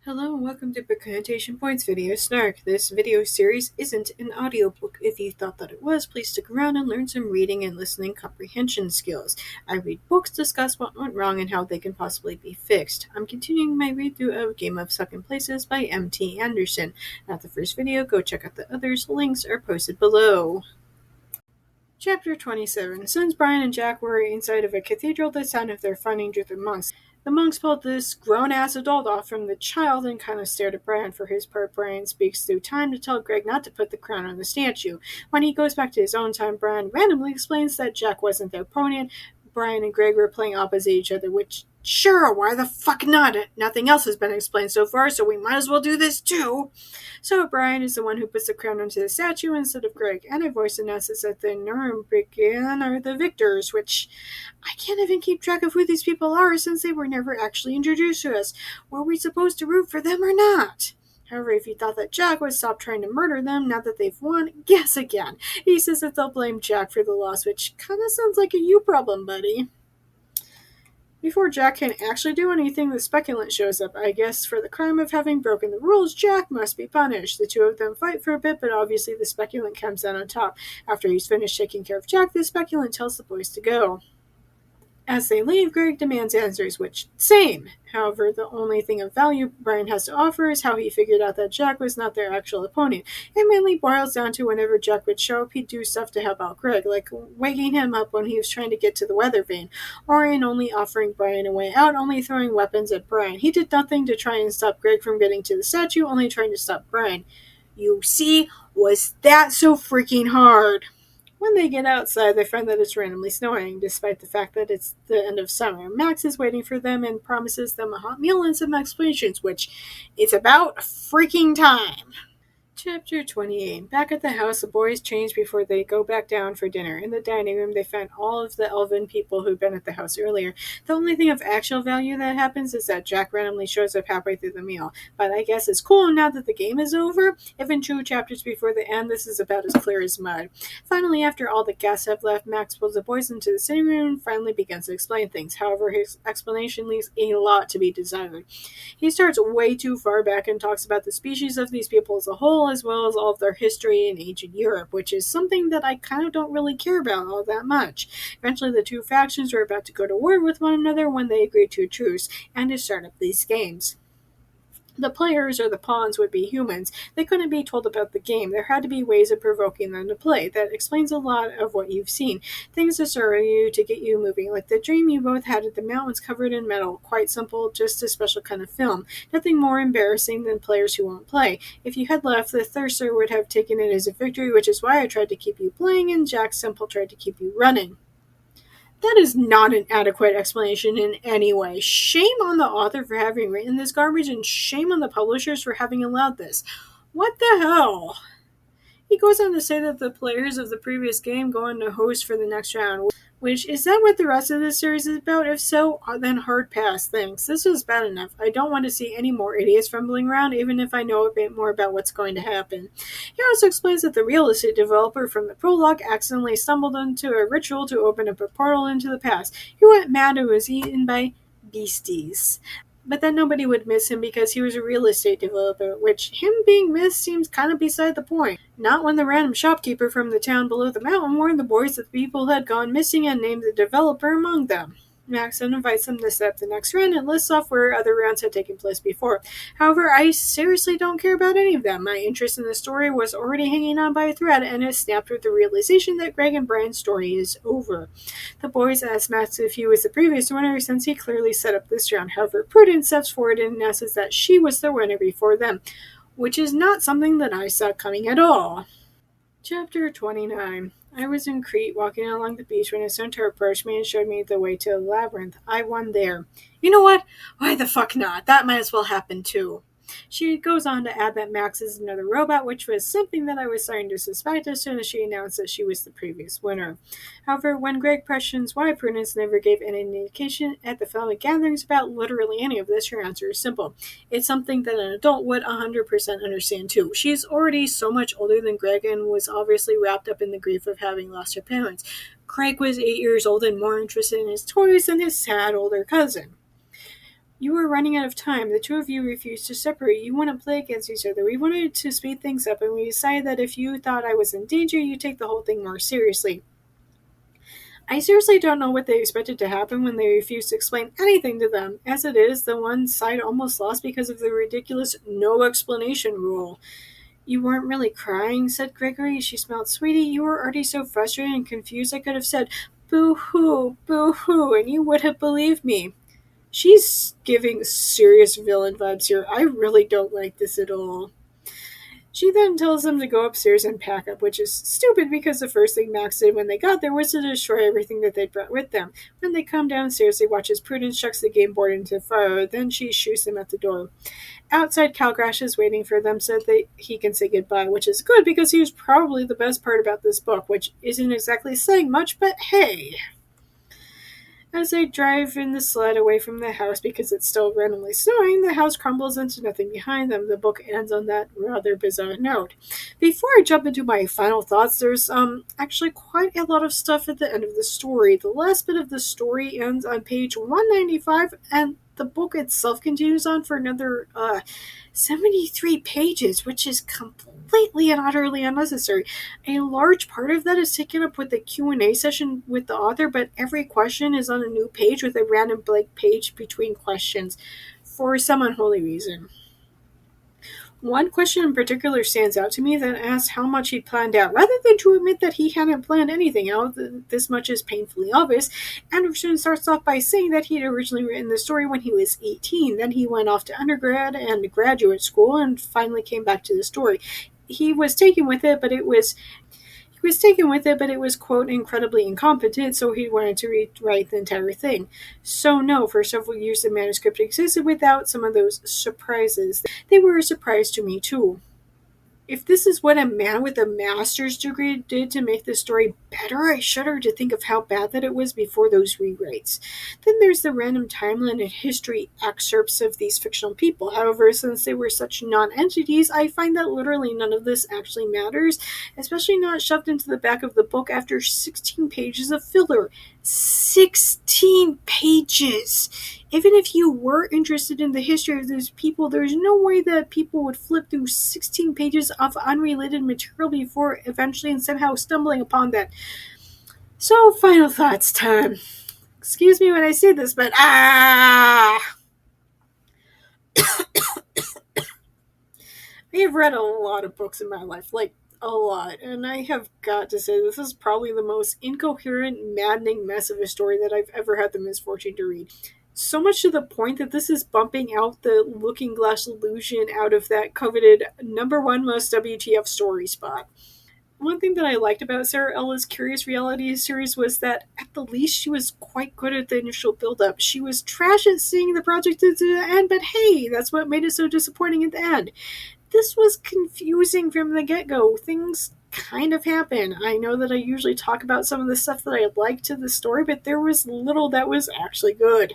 Hello and welcome to Comprehension Points video Snark. This video series isn't an audiobook. If you thought that it was, please stick around and learn some reading and listening comprehension skills. I read books, discuss what went wrong and how they can possibly be fixed. I'm continuing my read through of Game of Sunken Places by M.T. Anderson. Not the first video, go check out the others. Links are posted below. Chapter 27. Since Brian and Jack were inside of a cathedral, the sound of their fighting drew the monks. The monks pulled this grown-ass adult off from the child and kind of stared at Brian. For his part, Brian speaks through time to tell Greg not to put the crown on the statue. When he goes back to his own time, Brian randomly explains that Jack wasn't their opponent. Brian and Greg were playing opposite each other, which, sure, why the fuck not? Nothing else has been explained so far, so we might as well do this too. So Brian is the one who puts the crown onto the statue instead of Greg, and a voice announces that the Nuremberg are the victors, which I can't even keep track of who these people are since they were never actually introduced to us. Were we supposed to root for them or not? However, if you thought that Jack would stop trying to murder them now that they've won, guess again. He says that they'll blame Jack for the loss, which kinda sounds like a you problem, buddy. Before Jack can actually do anything, the speculant shows up. I guess for the crime of having broken the rules, Jack must be punished. The two of them fight for a bit, but obviously the speculant comes out on top. After he's finished taking care of Jack, the speculant tells the boys to go. As they leave, Greg demands answers, which, same. However, the only thing of value Brian has to offer is how he figured out that Jack was not their actual opponent. It mainly boils down to whenever Jack would show up, he'd do stuff to help out Greg, like waking him up when he was trying to get to the weather vane, or in only offering Brian a way out, only throwing weapons at Brian. He did nothing to try and stop Greg from getting to the statue, only trying to stop Brian. You see, was that so freaking hard? When they get outside, they find that it's randomly snowing, despite the fact that it's the end of summer. Max is waiting for them and promises them a hot meal and some explanations, which it's about freaking time. Chapter 28. Back at the house, the boys change before they go back down for dinner. In the dining room, they find all of the elven people who'd been at the house earlier. The only thing of actual value that happens is that Jack randomly shows up halfway through the meal. But I guess it's cool now that the game is over. Even 2 chapters before the end, this is about as clear as mud. Finally, after all the guests have left, Max pulls the boys into the sitting room and finally begins to explain things. However, his explanation leaves a lot to be desired. He starts way too far back and talks about the species of these people as a whole, as well as all of their history in ancient Europe, which is something that I kind of don't really care about all that much. Eventually, the 2 factions were about to go to war with one another when they agreed to a truce and to start up these games. The players, or the pawns, would be humans. They couldn't be told about the game. There had to be ways of provoking them to play. That explains a lot of what you've seen. Things to stir you, to get you moving, like the dream you both had at the mountains covered in metal. Quite simple, just a special kind of film. Nothing more embarrassing than players who won't play. If you had left, the thirster would have taken it as a victory, which is why I tried to keep you playing, and Jack Simple tried to keep you running. That is not an adequate explanation in any way. Shame on the author for having written this garbage, and shame on the publishers for having allowed this. What the hell? He goes on to say that the players of the previous game go on to host for the next round. Which, is that what the rest of this series is about? If so, then hard pass, thanks. This was bad enough. I don't want to see any more idiots fumbling around, even if I know a bit more about what's going to happen. He also explains that the real estate developer from the prologue accidentally stumbled into a ritual to open up a portal into the past. He went mad and was eaten by beasties. But that nobody would miss him because he was a real estate developer, which him being missed seems kind of beside the point. Not when the random shopkeeper from the town below the mountain warned the boys that the people had gone missing and named the developer among them. Max then invites them to set up the next round and lists off where other rounds had taken place before. However, I seriously don't care about any of them. My interest in the story was already hanging on by a thread, and it snapped with the realization that Greg and Brian's story is over. The boys asked Max if he was the previous winner, since he clearly set up this round. However, Prudence steps forward and announces that she was the winner before them, which is not something that I saw coming at all. Chapter 29. I was in Crete, walking along the beach, when a centaur approached me and showed me the way to a labyrinth. I won there. You know what? Why the fuck not? That might as well happen too. She goes on to add that Max is another robot, which was something that I was starting to suspect as soon as she announced that she was the previous winner. However, when Greg questions why Prudence never gave any indication at the family gatherings about literally any of this, her answer is simple. It's something that an adult would 100% understand too. She's already so much older than Greg and was obviously wrapped up in the grief of having lost her parents. Craig was 8 years old and more interested in his toys than his sad older cousin. You were running out of time. The two of you refused to separate. You wouldn't play against each other. We wanted to speed things up, and we decided that if you thought I was in danger, you'd take the whole thing more seriously. I seriously don't know what they expected to happen when they refused to explain anything to them. As it is, the one side almost lost because of the ridiculous no explanation rule. You weren't really crying, said Gregory. She smiled. Sweetie, you were already so frustrated and confused I could have said, boo hoo, and you would have believed me. She's giving serious villain vibes here. I really don't like this at all. She then tells them to go upstairs and pack up, which is stupid because the first thing Max did when they got there was to destroy everything that they'd brought with them. When they come downstairs, they watch as Prudence chucks the game board into the fire, then she shoots them at the door. Outside, Calgrash is waiting for them so that he can say goodbye, which is good because he was probably the best part about this book, which isn't exactly saying much, but hey. As they drive in the sled away from the house because it's still randomly snowing, the house crumbles into nothing behind them. The book ends on that rather bizarre note. Before I jump into my final thoughts, there's actually quite a lot of stuff at the end of the story. The last bit of the story ends on page 195, and the book itself continues on for another 73 pages, which is completely and utterly unnecessary. A large part of that is taken up with the Q&A session with the author, but every question is on a new page with a random blank page between questions for some unholy reason. One question in particular stands out to me that asks how much he planned out. Rather than to admit that he hadn't planned anything out, this much is painfully obvious. Anderson starts off by saying that he had originally written the story when he was 18. Then he went off to undergrad and graduate school and finally came back to the story. He was taken with it, but it was, quote, incredibly incompetent, so he wanted to rewrite the entire thing. So no, for several years the manuscript existed without some of those surprises. They were a surprise to me, too. If this is what a man with a master's degree did to make the story better, I shudder to think of how bad that it was before those rewrites. Then there's the random timeline and history excerpts of these fictional people. However, since they were such non-entities, I find that literally none of this actually matters, especially not shoved into the back of the book after 16 pages of filler. 16 pages! Even if you were interested in the history of those people, there's no way that people would flip through 16 pages of unrelated material before eventually and somehow stumbling upon that. So, final thoughts time. Excuse me when I say this, but I have read a lot of books in my life, like a lot, and I have got to say this is probably the most incoherent, maddening mess of a story that I've ever had the misfortune to read. So much to the point that this is bumping out the Looking Glass illusion out of that coveted #1 most WTF story spot. One thing that I liked about Sarah Ella's Curious Reality series was that, at the least, she was quite good at the initial build-up. She was trash at seeing the project to the end, but hey, that's what made it so disappointing at the end. This was confusing from the get-go. Things kind of happen. I know that I usually talk about some of the stuff that I liked to the story, but there was little that was actually good.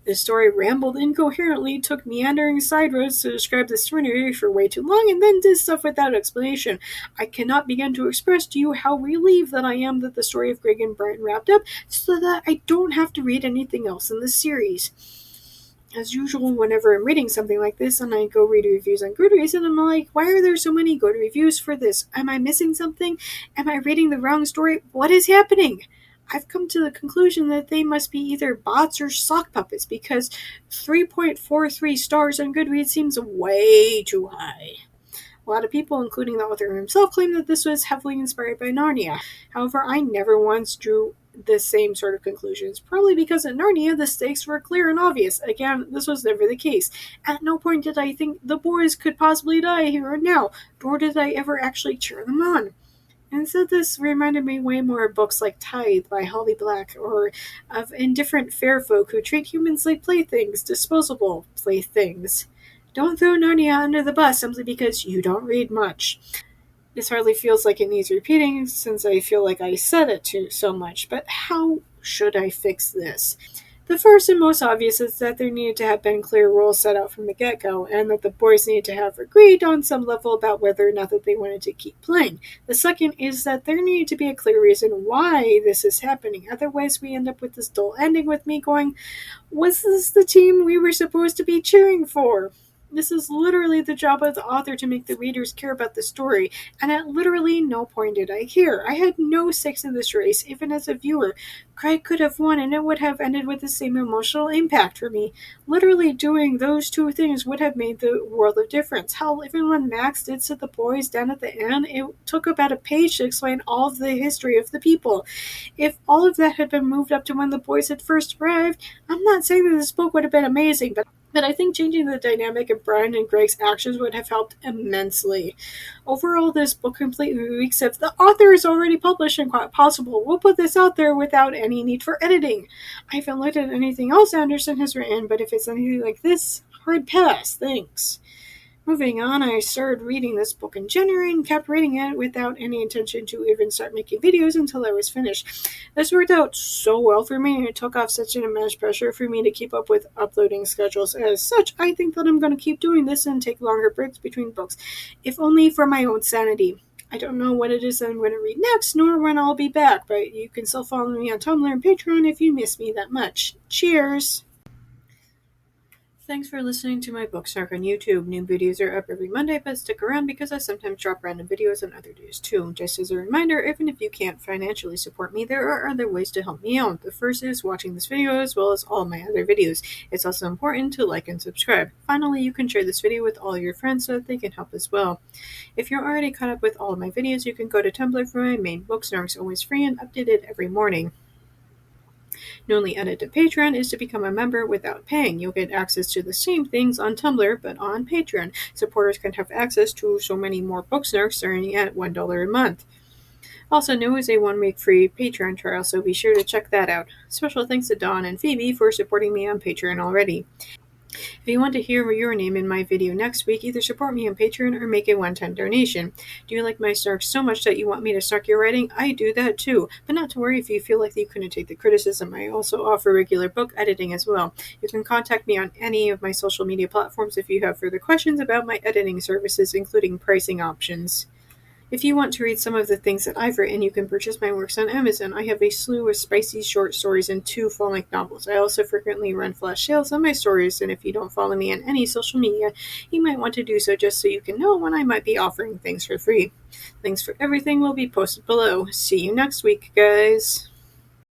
The story rambled incoherently, took meandering side roads to describe the scenery for way too long, and then did stuff without explanation. I cannot begin to express to you how relieved that I am that the story of Greg and Brian wrapped up, so that I don't have to read anything else in the series. As usual, whenever I'm reading something like this and I go read reviews on Goodreads, and I'm like, why are there so many good reviews for this? Am I missing something? Am I reading the wrong story? What is happening? I've come to the conclusion that they must be either bots or sock puppets, because 3.43 stars on Goodreads seems way too high. A lot of people, including the author himself, claim that this was heavily inspired by Narnia. However, I never once drew the same sort of conclusions, probably because in Narnia the stakes were clear and obvious. Again, this was never the case. At no point did I think the boys could possibly die here and now, nor did I ever actually cheer them on. Instead, this reminded me way more of books like Tithe by Holly Black, or of indifferent fair folk who treat humans like playthings, disposable playthings. Don't throw Narnia under the bus simply because you don't read much. This hardly feels like it needs repeating, since I feel like I said it so much, but how should I fix this? The first and most obvious is that there needed to have been clear rules set out from the get-go, and that the boys needed to have agreed on some level about whether or not that they wanted to keep playing. The second is that there needed to be a clear reason why this is happening. Otherwise, we end up with this dull ending with me going, was this the team we were supposed to be cheering for? This is literally the job of the author to make the readers care about the story, and at literally no point did I care. I had no stakes in this race, even as a viewer. Craig could have won, and it would have ended with the same emotional impact for me. Literally doing those two things would have made the world of difference. Hell, even when Max did to the boys down at the end, it took about a page to explain all of the history of the people. If all of that had been moved up to when the boys had first arrived, I'm not saying that this book would have been amazing, but I think changing the dynamic of Brian and Greg's actions would have helped immensely. Overall, this book completely reeks of the author is already published and quite possible. We'll put this out there without any need for editing. I haven't looked at anything else Anderson has written, but if it's anything like this, hard pass, thanks. Moving on, I started reading this book in January and kept reading it without any intention to even start making videos until I was finished. This worked out so well for me, and it took off such an immense pressure for me to keep up with uploading schedules. As such, I think that I'm going to keep doing this and take longer breaks between books, if only for my own sanity. I don't know what it is that I'm going to read next, nor when I'll be back, but you can still follow me on Tumblr and Patreon if you miss me that much. Cheers! Thanks for listening to my book Snark on YouTube. New videos are up every Monday, but stick around because I sometimes drop random videos on other days too. Just as a reminder, even if you can't financially support me, there are other ways to help me out. The first is watching this video as well as all my other videos. It's also important to like and subscribe. Finally, you can share this video with all your friends so that they can help as well. If you're already caught up with all of my videos, you can go to Tumblr for my main book. Snark's always free and updated every morning. The only edit to Patreon is to become a member without paying. You'll get access to the same things on Tumblr, but on Patreon. Supporters can have access to so many more book snarks starting at $1 a month. Also, new is a 1-week free Patreon trial, so be sure to check that out. Special thanks to Dawn and Phoebe for supporting me on Patreon already. If you want to hear your name in my video next week, either support me on Patreon or make a one-time donation. Do you like my snarks so much that you want me to snark your writing? I do that too, but not to worry if you feel like you couldn't take the criticism. I also offer regular book editing as well. You can contact me on any of my social media platforms if you have further questions about my editing services, including pricing options. If you want to read some of the things that I've written, you can purchase my works on Amazon. I have a slew of spicy short stories and 2 full-length novels. I also frequently run flash sales on my stories, and if you don't follow me on any social media, you might want to do so just so you can know when I might be offering things for free. Links for everything will be posted below. See you next week, guys!